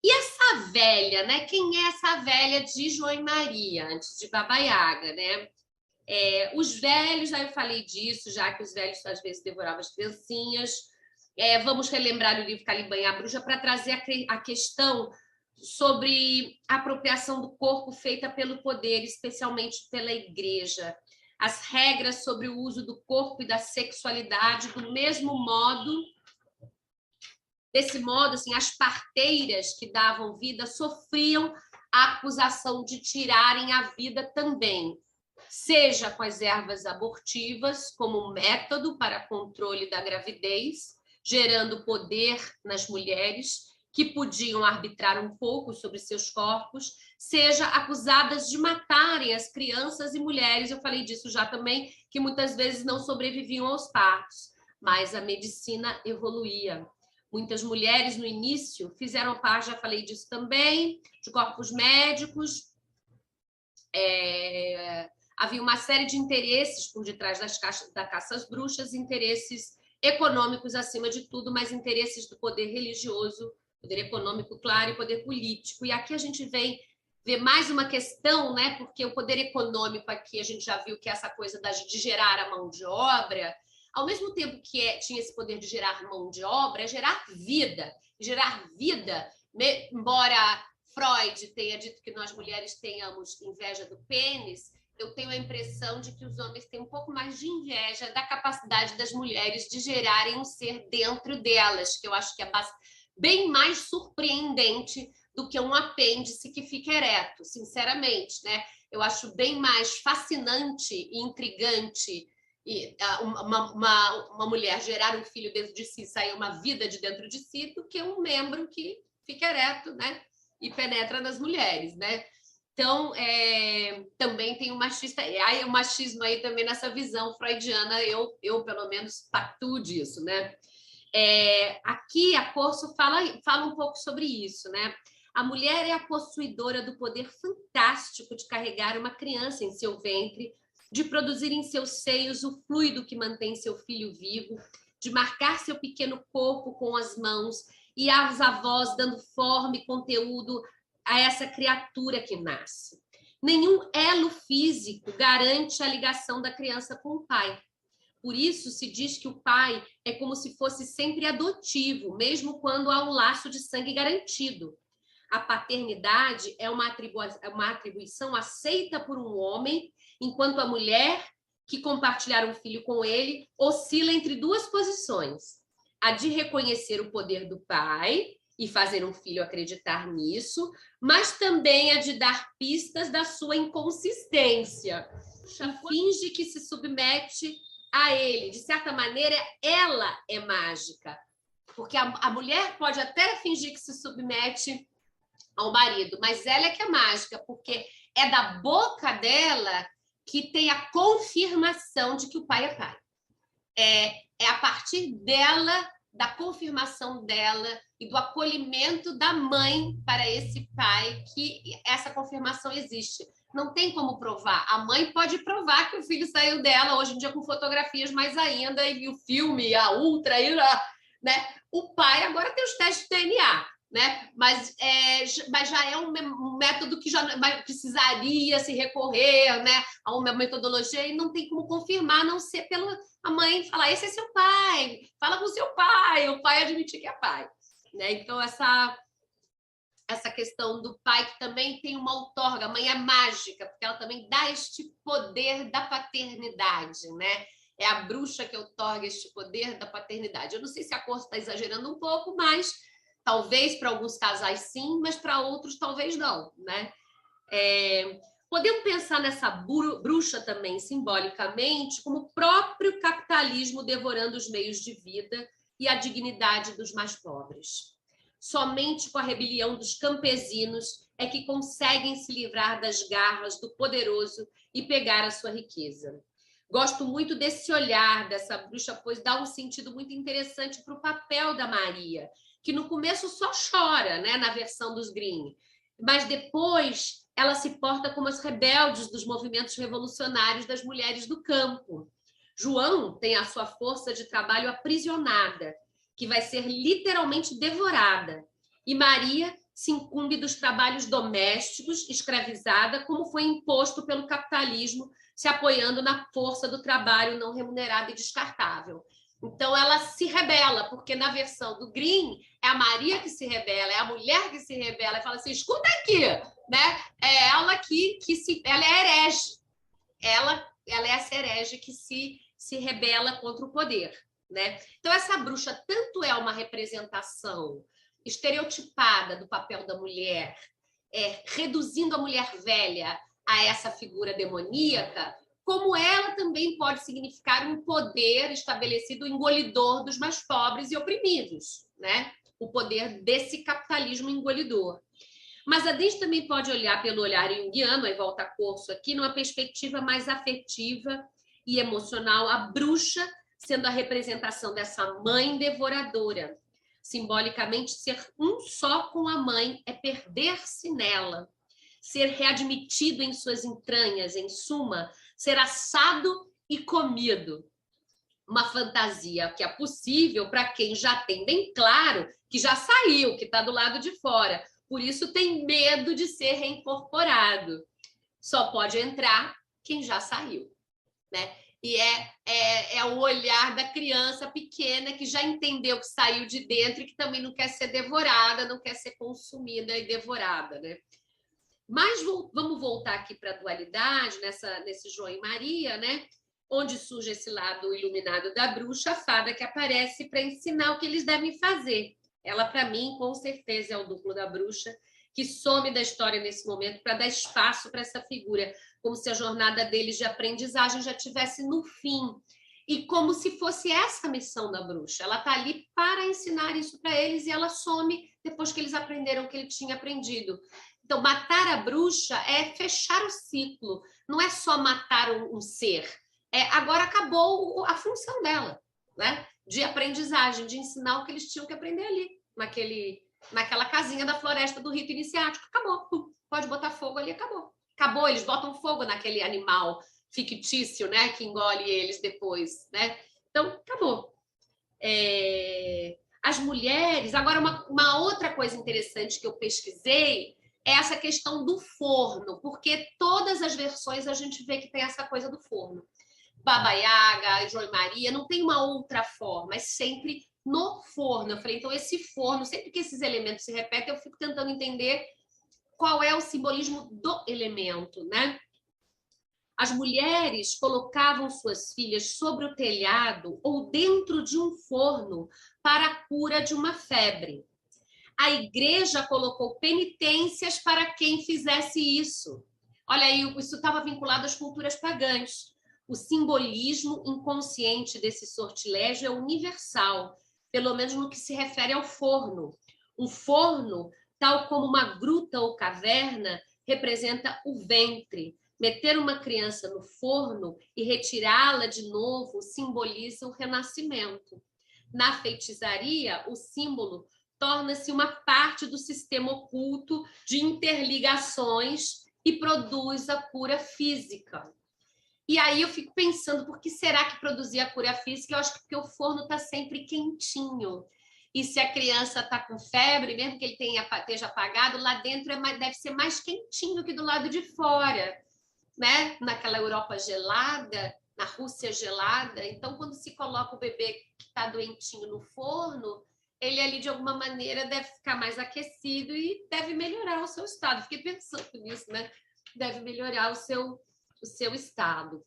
E essa velha, né? Quem é essa velha de João e Maria, antes de Baba Yaga, né? Os velhos, aí eu falei disso, já que os velhos às vezes devoravam as criancinhas. Vamos relembrar o livro Caliban e a Bruxa para trazer a questão sobre a apropriação do corpo feita pelo poder, especialmente pela igreja. As regras sobre o uso do corpo e da sexualidade, do mesmo modo, desse modo, assim, as parteiras que davam vida sofriam a acusação de tirarem a vida também, seja com as ervas abortivas como método para controle da gravidez, gerando poder nas mulheres, que podiam arbitrar um pouco sobre seus corpos, seja acusadas de matarem as crianças e mulheres, eu falei disso já também, que muitas vezes não sobreviviam aos partos, mas a medicina evoluía. Muitas mulheres no início fizeram parte, já falei disso também, de corpos médicos. Havia uma série de interesses por detrás da caça às bruxas, interesses econômicos acima de tudo, mas interesses do poder religioso, poder econômico, claro, e poder político. E aqui a gente vem ver mais uma questão, né? Porque o poder econômico aqui, a gente já viu que é essa coisa de gerar a mão de obra, ao mesmo tempo que tinha esse poder de gerar mão de obra, é gerar vida. Gerar vida, embora Freud tenha dito que nós mulheres tenhamos inveja do pênis, eu tenho a impressão de que os homens têm um pouco mais de inveja da capacidade das mulheres de gerarem um ser dentro delas, que eu acho que é bem mais surpreendente do que um apêndice que fica ereto, sinceramente, né? Eu acho bem mais fascinante e intrigante uma mulher gerar um filho dentro de si, sair uma vida de dentro de si, do que um membro que fica ereto, né? E penetra nas mulheres, né? Então, também tem o machista, o machismo aí também nessa visão freudiana, eu pelo menos pactuo disso, né? Aqui a Corso fala um pouco sobre isso, né? A mulher é a possuidora do poder fantástico de carregar uma criança em seu ventre, de produzir em seus seios o fluido que mantém seu filho vivo, de marcar seu pequeno corpo com as mãos e as avós dando forma e conteúdo a essa criatura que nasce. Nenhum elo físico garante a ligação da criança com o pai. Por isso se diz que o pai é como se fosse sempre adotivo, mesmo quando há um laço de sangue garantido. A paternidade é uma atribuição aceita por um homem, enquanto a mulher, que compartilhar um filho com ele, oscila entre duas posições. A de reconhecer o poder do pai e fazer um filho acreditar nisso, mas também a de dar pistas da sua inconsistência. E finge que se submete a ele. De certa maneira, ela é mágica. Porque a mulher pode até fingir que se submete ao marido, mas ela é que é mágica, porque é da boca dela que tem a confirmação de que o pai é pai. É a partir dela, da confirmação dela e do acolhimento da mãe para esse pai que essa confirmação existe. Não tem como provar. A mãe pode provar que o filho saiu dela, hoje em dia com fotografias mais ainda, e o filme, a ultra, né? O pai agora tem os testes de DNA, né? Mas já é um método que já precisaria se recorrer, né, a uma metodologia, e não tem como confirmar, a não ser pela a mãe falar, esse é seu pai, fala com o seu pai, o pai admitir que é pai, né? Então essa questão do pai, que também tem uma outorga, a mãe é mágica, porque ela também dá este poder da paternidade, né? É a bruxa que outorga este poder da paternidade. Eu não sei se a Corso está exagerando um pouco, mas talvez para alguns casais sim, mas para outros talvez não, né? Podemos pensar nessa bruxa também, simbolicamente, como o próprio capitalismo devorando os meios de vida e a dignidade dos mais pobres. Somente com a rebelião dos campesinos é que conseguem se livrar das garras do poderoso e pegar a sua riqueza. Gosto muito desse olhar dessa bruxa, pois dá um sentido muito interessante para o papel da Maria, que no começo só chora, né, na versão dos Grimm, mas depois ela se porta como as rebeldes dos movimentos revolucionários das mulheres do campo. João tem a sua força de trabalho aprisionada, que vai ser literalmente devorada, e Maria se incumbe dos trabalhos domésticos, escravizada, como foi imposto pelo capitalismo, se apoiando na força do trabalho não remunerado e descartável. Então, ela se rebela, porque na versão do Grimm, é a Maria que se rebela, é a mulher que se rebela, e fala assim, escuta aqui, né? É ela ela é herege. Ela é essa herege que se rebela contra o poder, né? Então, essa bruxa tanto é uma representação estereotipada do papel da mulher, reduzindo a mulher velha a essa figura demoníaca, como ela também pode significar um poder estabelecido engolidor dos mais pobres e oprimidos, né? O poder desse capitalismo engolidor. Mas a gente também pode olhar pelo olhar junguiano, aí volta a Corso aqui, numa perspectiva mais afetiva e emocional, a bruxa sendo a representação dessa mãe devoradora. Simbolicamente, ser um só com a mãe é perder-se nela, ser readmitido em suas entranhas, em suma, ser assado e comido. Uma fantasia que é possível para quem já tem bem claro que já saiu, que está do lado de fora. Por isso tem medo de ser reincorporado. Só pode entrar quem já saiu, né? E é o olhar da criança pequena que já entendeu que saiu de dentro e que também não quer ser devorada, não quer ser consumida e devorada, né? Mas vamos voltar aqui para a dualidade, nesse João e Maria, né? Onde surge esse lado iluminado da bruxa, a fada que aparece para ensinar o que eles devem fazer. Ela, para mim, com certeza é o duplo da bruxa, que some da história nesse momento para dar espaço para essa figura, como se a jornada deles de aprendizagem já tivesse no fim. E como se fosse essa a missão da bruxa. Ela está ali para ensinar isso para eles e ela some depois que eles aprenderam o que ele tinha aprendido. Então, matar a bruxa é fechar o ciclo, não é só matar um ser. Agora acabou a função dela, né? De aprendizagem, de ensinar o que eles tinham que aprender ali, naquela casinha da floresta do rito iniciático. Acabou. Pode botar fogo ali, acabou. Acabou, eles botam fogo naquele animal fictício, né? Que engole eles depois, né? Então, acabou. As mulheres... Agora, uma outra coisa interessante que eu pesquisei é essa questão do forno, porque todas as versões a gente vê que tem essa coisa do forno. Baba Yaga, João e Maria, não tem uma outra forma, é sempre no forno. Eu falei, então esse forno, sempre que esses elementos se repetem, eu fico tentando entender qual é o simbolismo do elemento, né? As mulheres colocavam suas filhas sobre o telhado ou dentro de um forno para a cura de uma febre. A igreja colocou penitências para quem fizesse isso. Olha aí, isso estava vinculado às culturas pagãs. O simbolismo inconsciente desse sortilégio é universal, pelo menos no que se refere ao forno. Um forno, tal como uma gruta ou caverna, representa o ventre. Meter uma criança no forno e retirá-la de novo simboliza o renascimento. Na feitiçaria, o símbolo torna-se uma parte do sistema oculto de interligações e produz a cura física. E aí eu fico pensando, por que será que produzia a cura física? Eu acho que porque o forno está sempre quentinho. E se a criança está com febre, mesmo que ele esteja apagado, lá dentro deve ser mais quentinho que do lado de fora, né? Naquela Europa gelada, na Rússia gelada. Então, quando se coloca o bebê que está doentinho no forno, ele ali, de alguma maneira, deve ficar mais aquecido e deve melhorar o seu estado. Fiquei pensando nisso, né? Deve melhorar o seu estado.